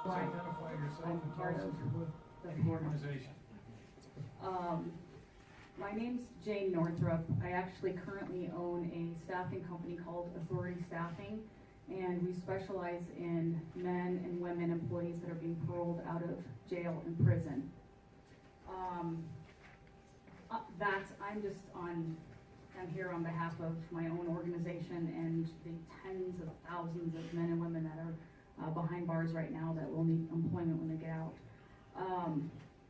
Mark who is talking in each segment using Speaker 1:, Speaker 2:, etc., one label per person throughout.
Speaker 1: Right.
Speaker 2: Identify yourself
Speaker 1: I'm
Speaker 2: and tell
Speaker 1: part
Speaker 2: us
Speaker 1: of
Speaker 2: if you're with
Speaker 1: the
Speaker 2: the organization.
Speaker 1: My name's Jane Northrup. I actually currently own a staffing company called Authority Staffing, and we specialize in men and women employees that are being paroled out of jail and prison. I'm here on behalf of my own organization and the tens of thousands of men and women that are behind bars right now that will need employment when they get out.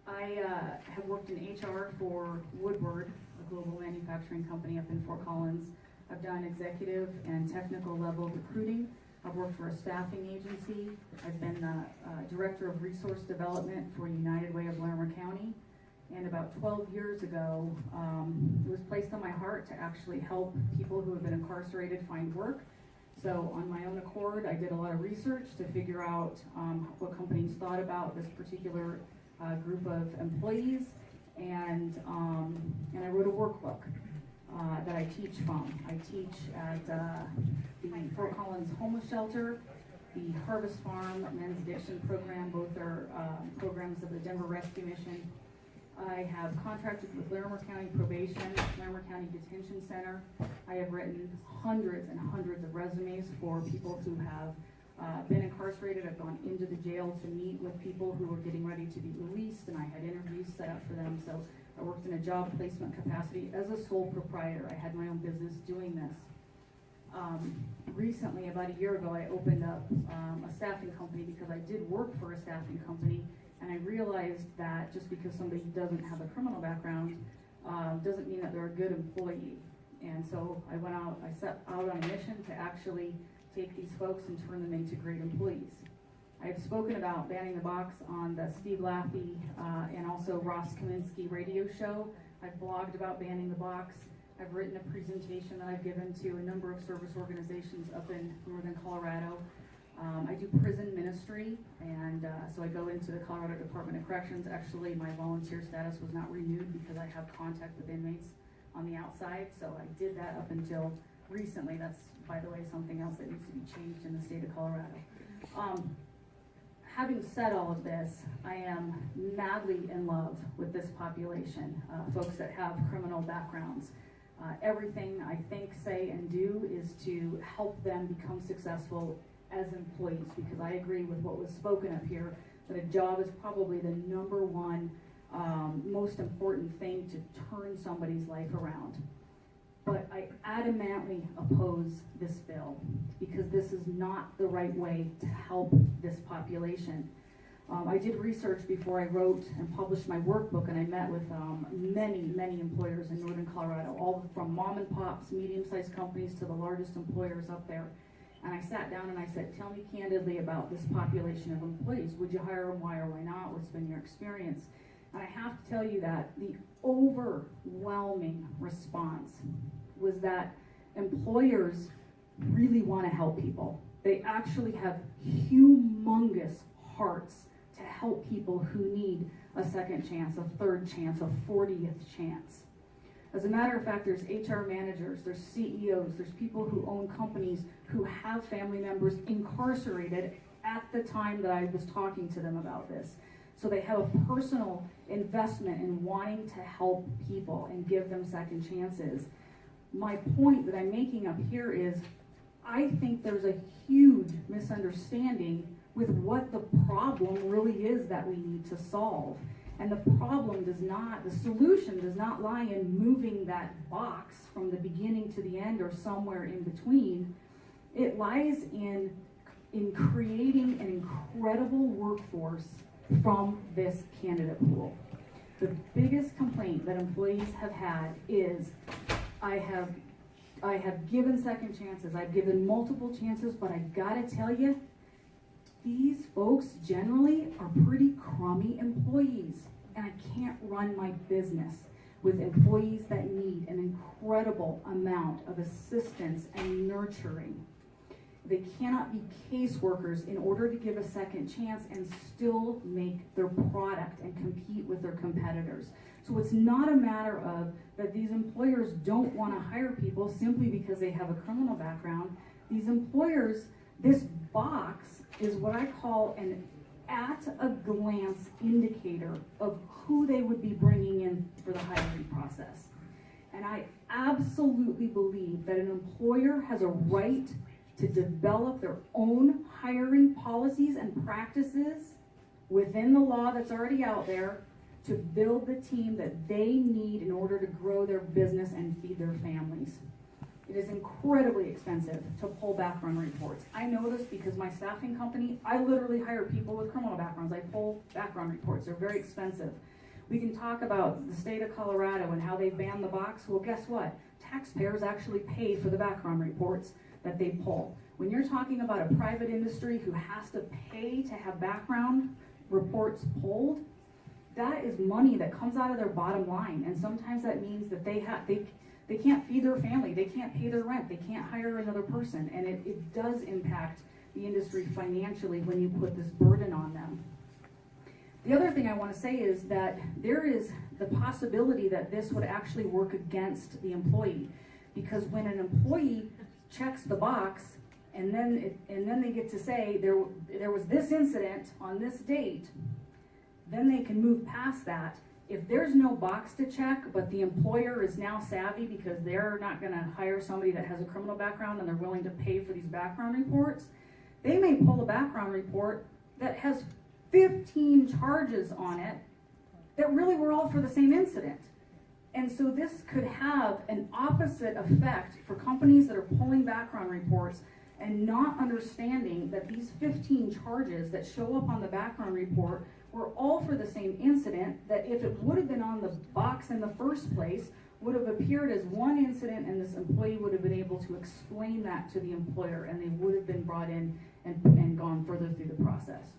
Speaker 1: I have worked in HR for Woodward, a global manufacturing company up in Fort Collins. I've done executive and technical level recruiting. I've worked for a staffing agency. I've been the director of resource development for United Way of Larimer County. And about 12 years ago, it was placed on my heart to actually help people who have been incarcerated find work. So on my own accord, I did a lot of research to figure out what companies thought about this particular group of employees, and I wrote a workbook that I teach from. I teach at the Fort Collins Homeless Shelter, the Harvest Farm Men's Addiction Program. Both are programs of the Denver Rescue Mission. I have contracted with Larimer County Probation, Larimer County Detention Center. I have written hundreds and hundreds of resumes for people who have been incarcerated. I've gone into the jail to meet with people who were getting ready to be released, and I had interviews set up for them. So I worked in a job placement capacity as a sole proprietor. I had my own business doing this. Recently, about a year ago, I opened up a staffing company because I did work for a staffing company, and I realized that just because somebody doesn't have a criminal background doesn't mean that they're a good employee. And so I set out on a mission to actually take these folks and turn them into great employees. I've spoken about banning the box on the Steve Laffey and also Ross Kaminsky radio show. I've blogged about banning the box. I've written a presentation that I've given to a number of service organizations up in northern Colorado. I do prison ministry, and so I go into the Colorado Department of Corrections. Actually, my volunteer status was not renewed because I have contact with inmates on the outside, so I did that up until recently. That's, by the way, something else that needs to be changed in the state of Colorado. Having said all of this, I am madly in love with this population, folks that have criminal backgrounds. Everything I think, say, and do is to help them become successful as employees, because I agree with what was spoken of here, that a job is probably the number one most important thing to turn somebody's life around. But I adamantly oppose this bill because this is not the right way to help this population. I did research before I wrote and published my workbook, and I met with many employers in northern Colorado, all from mom and pops, medium-sized companies to the largest employers up there. And I sat down and I said, tell me candidly about this population of employees. Would you hire them? Why or why not? What's been your experience? And I have to tell you that the overwhelming response was that employers really want to help people. They actually have humongous hearts to help people who need a second chance, a third chance, a 40th chance. As a matter of fact, there's HR managers, there's CEOs, there's people who own companies who have family members incarcerated at the time that I was talking to them about this. So they have a personal investment in wanting to help people and give them second chances. My point that I'm making up here is I think there's a huge misunderstanding with what the problem really is that we need to solve. And the solution does not lie in moving that box from the beginning to the end or somewhere in between. It lies in creating an incredible workforce from this candidate pool. The biggest complaint that employees have had is, I have given second chances, I've given multiple chances, but I gotta tell you, these folks generally are pretty crummy employees, and I can't run my business with employees that need an incredible amount of assistance and nurturing. They cannot be caseworkers in order to give a second chance and still make their product and compete with their competitors. So it's not a matter of that these employers don't want to hire people simply because they have a criminal background. These employers, this box is what I call an at a glance indicator of who they would be bringing in for the hiring process. And I absolutely believe that an employer has a right to develop their own hiring policies and practices within the law that's already out there to build the team that they need in order to grow their business and feed their families. It is incredibly expensive to pull background reports. I know this because my staffing company, I literally hire people with criminal backgrounds. I pull background reports. They're very expensive. We can talk about the state of Colorado and how they banned the box. Well, guess what? Taxpayers actually pay for the background reports that they pull. When you're talking about a private industry who has to pay to have background reports pulled, that is money that comes out of their bottom line. And sometimes that means that they can't feed their family, they can't pay their rent, they can't hire another person, and it does impact the industry financially when you put this burden on them. The other thing I want to say is that there is the possibility that this would actually work against the employee, because when an employee checks the box and then they get to say there was this incident on this date, then they can move past that. If there's no box to check, but the employer is now savvy because they're not going to hire somebody that has a criminal background and they're willing to pay for these background reports, they may pull a background report that has 15 charges on it that really were all for the same incident. And so this could have an opposite effect for companies that are pulling background reports and not understanding that these 15 charges that show up on the background report were all for the same incident, that if it would have been on the box in the first place, would have appeared as one incident, and this employee would have been able to explain that to the employer, and they would have been brought in and gone further through the process.